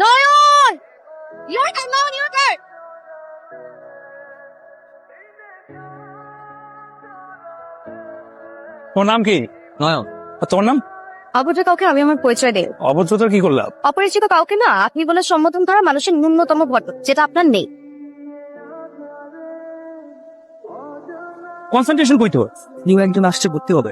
Nayan, your turn, Nayan, your turn. তোর নাম কি? নয়ন। আর তোর নাম? অভদ্র কাউকে আমি আমার পরিচয় দিই। অভদ্রতার কি করলাম? অপরিচিত কাউকে না আপনি বলে সম্বোধন করা মানুষের ন্যূনতম ভদ্র, যেটা আপনার নেই। কনসেন্ট্রেশন কই তোর? নিউ একজন আসছে, করতে হবে।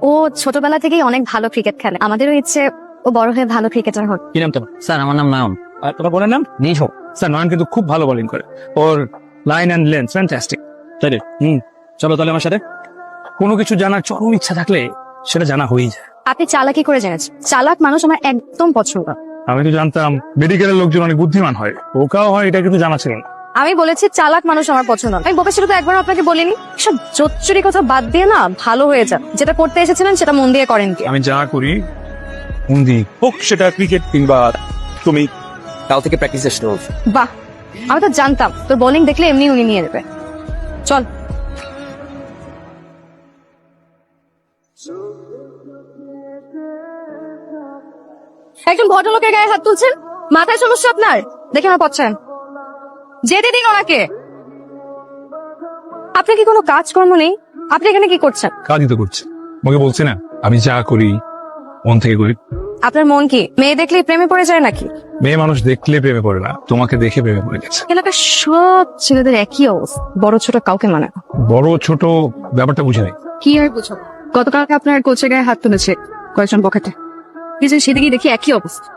ও ছোটবেলা থেকেই অনেক ভালো ক্রিকেট খেলে, আমাদেরও ইচ্ছে ও বড় হয়ে ভালো ক্রিকেটার হোক। কি নাম তোমার? স্যার আমার নাম নয়ন। আর তোমার বোনের নাম? নিশো। স্যার নয়ন কিন্তু খুব ভালো বোলিং করে, ওর লাইন অ্যান্ড লেন্থ ফ্যান্টাস্টিক। তাই রে? চলো তাহলে আমার সাথে। কোনো কিছু জানার চরম ইচ্ছা থাকলে সেটা জানা হয়েই যায়। আপনি চালাকি করে জেনেছেন, চালাক মানুষ আমার একদম পছন্দ। আমি তো জানতাম মেডিকেলের লোকজন অনেক বুদ্ধিমান হয়, ওকাও হয়, এটা কিন্তু জানা ছিল না। আমি বলেছি চালাক মানুষ আমার পছন্দ। আমি বোকা ছিল তো একবার আপনাকে বলিনি? সব জোচ্চুরি কথা বাদ দিয়ে না ভালো হয়ে যান, যেটা করতে এসেছিলেন সেটা মন দিয়ে করেন কি। আমি যা করি মন দিয়ে, হোক সেটা ক্রিকেট কিংবা তুমি। কাল থেকে প্র্যাকটিস শুরু হবে। বাহ, আমি তো জানতাম তোর বোলিং দেখলে এমনি উনি নিয়ে নেবে। চল। একজন ভদ্রলোকের গায়ে হাত তুলছেন, মাথায় সমস্যা আপনার? দেখে আমার পছন্দ, যেতে দিন ওনাকে। আপনার কি কোনো কাজকর্ম নেই? আপনি এখানে কি করছেন? কাজই তো করছে, আমাকে বলছে না আমি যা করি মন থেকে করি। আপনার মন কি মেয়ে দেখলেই প্রেমে পড়ে যায় নাকি? মেয়ে মানুষ দেখলে প্রেমে পড়ে না, তোমাকে দেখে প্রেমে পড়ে গেছে। এলাকার সব ছেলেদের একই অবস্থা, বড় ছোট কাউকে মানে না। বড় ছোট ব্যাপারটা বুঝে নাই। কি আর বুঝো, গতকালকে আপনার কোচের গায়ে হাত তুলেছে কয়েকজন বখাটে, সেদিকে দেখি একই অবস্থা।